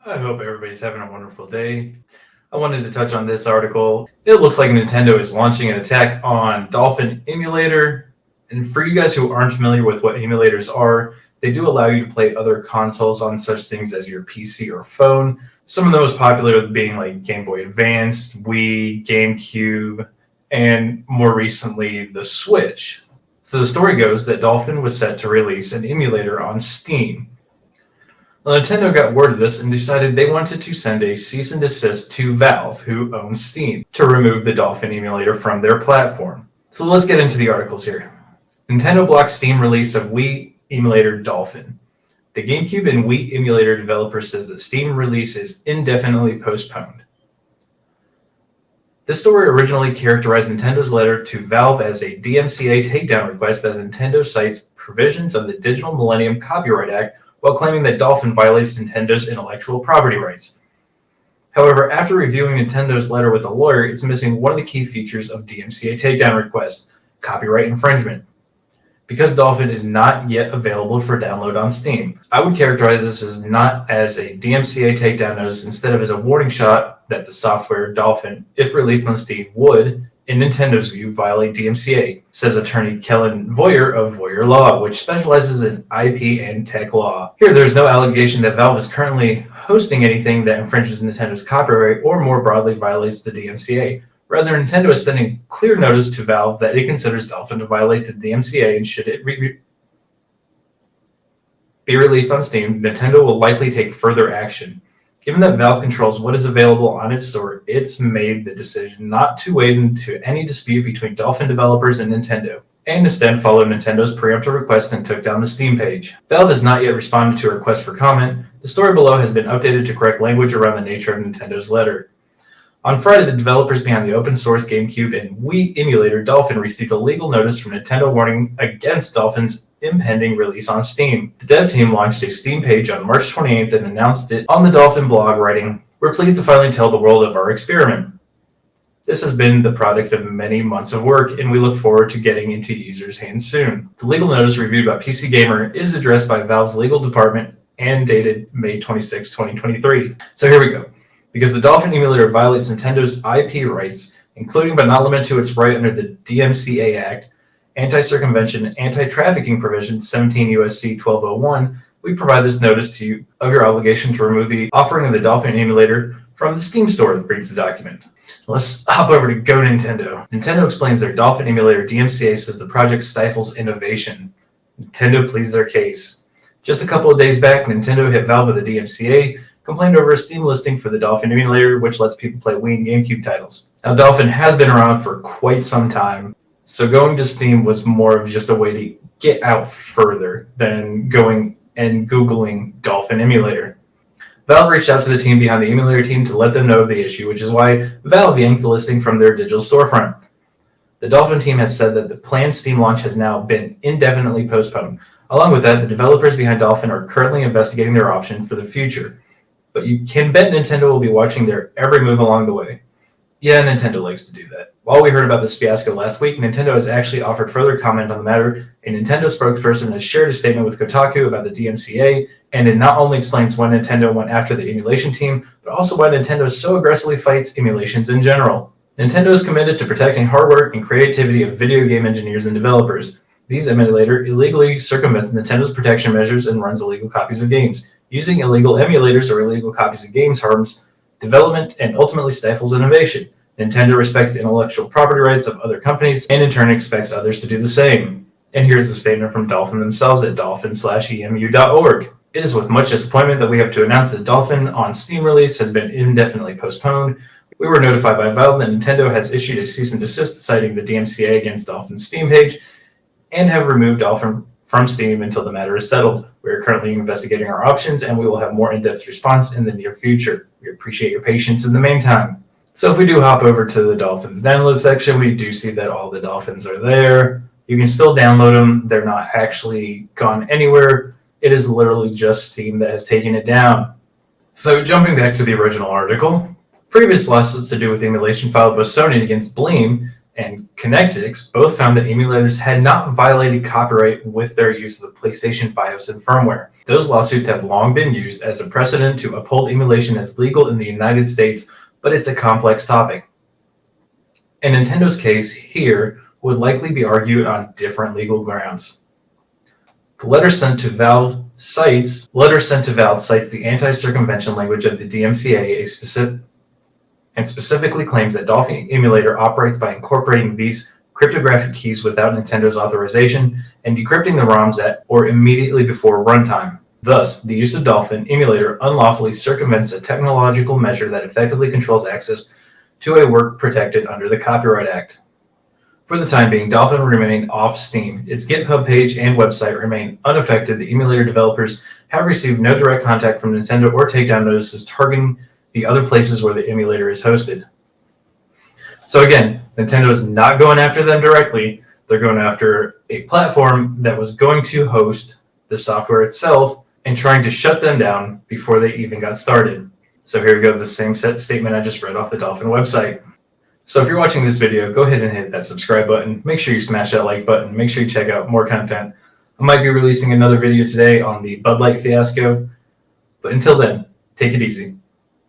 I hope everybody's having a wonderful day. I wanted to touch on this article. It looks like Nintendo is launching an attack on Dolphin emulator. And for you guys who aren't familiar with what emulators are, they do allow you to play other consoles on such things as your PC or phone. Some of the most popular being like Game Boy Advance, Wii, GameCube, and more recently the Switch. So the story goes that Dolphin was set to release an emulator on Steam. Well, Nintendo got word of this and decided they wanted to send a cease and desist to Valve, who owns Steam, to remove the Dolphin emulator from their platform. So let's get into the articles here. Nintendo blocked Steam release of Wii emulator Dolphin. The GameCube and Wii emulator developer says that Steam release is indefinitely postponed. This story originally characterized Nintendo's letter to Valve as a DMCA takedown request as Nintendo cites provisions of the Digital Millennium Copyright Act while claiming that Dolphin violates Nintendo's intellectual property rights. However, after reviewing Nintendo's letter with a lawyer, it's missing one of the key features of DMCA takedown requests, copyright infringement. Because Dolphin is not yet available for download on Steam, I would characterize this as not as a DMCA takedown notice, instead of as a warning shot that the software Dolphin, if released on Steam, would, in Nintendo's view, violate DMCA, says attorney Kellen Voyer of Voyer Law, which specializes in IP and tech law. Here, there's no allegation that Valve is currently hosting anything that infringes Nintendo's copyright or more broadly violates the DMCA. Rather, Nintendo is sending clear notice to Valve that it considers Dolphin to violate the DMCA, and should it be released on Steam, Nintendo will likely take further action. Given that Valve controls what is available on its store, it's made the decision not to wade into any dispute between Dolphin developers and Nintendo, and instead followed Nintendo's preemptive request and took down the Steam page. Valve has not yet responded to a request for comment. The story below has been updated to correct language around the nature of Nintendo's letter. On Friday, the developers behind the open source GameCube and Wii emulator Dolphin received a legal notice from Nintendo warning against Dolphin's impending release on Steam. The dev team launched a Steam page on March 28th and announced it on the Dolphin blog, writing, "We're pleased to finally tell the world of our experiment. This has been the product of many months of work, and we look forward to getting into users' hands soon." The legal notice reviewed by PC Gamer is addressed by Valve's legal department and dated May 26, 2023. So here we go. Because the Dolphin emulator violates Nintendo's IP rights, including but not limited to its right under the DMCA Act, anti-circumvention, and anti-trafficking provisions, 17 U.S.C. 1201, we provide this notice to you of your obligation to remove the offering of the Dolphin emulator from the Steam store that reads the document. Let's hop over to Go Nintendo. Nintendo explains their Dolphin emulator DMCA says the project stifles innovation. Nintendo pleads their case. Just a couple of days back, Nintendo hit Valve with a DMCA, complained over a Steam listing for the Dolphin emulator, which lets people play Wii and GameCube titles. Now, Dolphin has been around for quite some time, so going to Steam was more of just a way to get out further than going and Googling Dolphin emulator. Valve reached out to the team behind the emulator team to let them know of the issue, which is why Valve yanked the listing from their digital storefront. The Dolphin team has said that the planned Steam launch has now been indefinitely postponed. Along with that, the developers behind Dolphin are currently investigating their option for the future. But you can bet Nintendo will be watching their every move along the way. Yeah, Nintendo likes to do that. While we heard about this fiasco last week, Nintendo has actually offered further comment on the matter. A Nintendo spokesperson has shared a statement with Kotaku about the DMCA, and it not only explains why Nintendo went after the emulation team, but also why Nintendo so aggressively fights emulations in general. Nintendo is committed to protecting hard work and creativity of video game engineers and developers. These emulator illegally circumvents Nintendo's protection measures and runs illegal copies of games. Using illegal emulators or illegal copies of games harms development and ultimately stifles innovation. Nintendo respects the intellectual property rights of other companies and in turn expects others to do the same. And here's the statement from Dolphin themselves at dolphin/emu.org. It is with much disappointment that we have to announce that Dolphin on Steam release has been indefinitely postponed. We were notified by Valve that Nintendo has issued a cease and desist citing the DMCA against Dolphin's Steam page and have removed Dolphin from Steam until the matter is settled. We are currently investigating our options, and we will have more in-depth response in the near future. We appreciate your patience in the meantime. So if we do hop over to the Dolphins download section, we do see that all the Dolphins are there. You can still download them. They're not actually gone anywhere. It is literally just Steam that has taken it down. So jumping back to the original article, previous lawsuits to do with emulation filed by Sony against Bleem and Connectix both found that emulators had not violated copyright with their use of the PlayStation BIOS and firmware. Those lawsuits have long been used as a precedent to uphold emulation as legal in the United States, but it's a complex topic. And Nintendo's case here would likely be argued on different legal grounds. The letter sent to Valve cites the anti-circumvention language of the DMCA, and specifically claims that Dolphin emulator operates by incorporating these cryptographic keys without Nintendo's authorization and decrypting the ROMs at or immediately before runtime. Thus, the use of Dolphin emulator unlawfully circumvents a technological measure that effectively controls access to a work protected under the Copyright Act. For the time being, Dolphin will remain off Steam. Its GitHub page and website remain unaffected. The emulator developers have received no direct contact from Nintendo or takedown notices targeting the other places where the emulator is hosted. So again, Nintendo is not going after them directly. They're going after a platform that was going to host the software itself and trying to shut them down before they even got started. So here we go, the same statement I just read off the Dolphin website. So if you're watching this video, go ahead and hit that subscribe button. Make sure you smash that like button. Make sure you check out more content. I might be releasing another video today on the Bud Light fiasco. But until then, take it easy.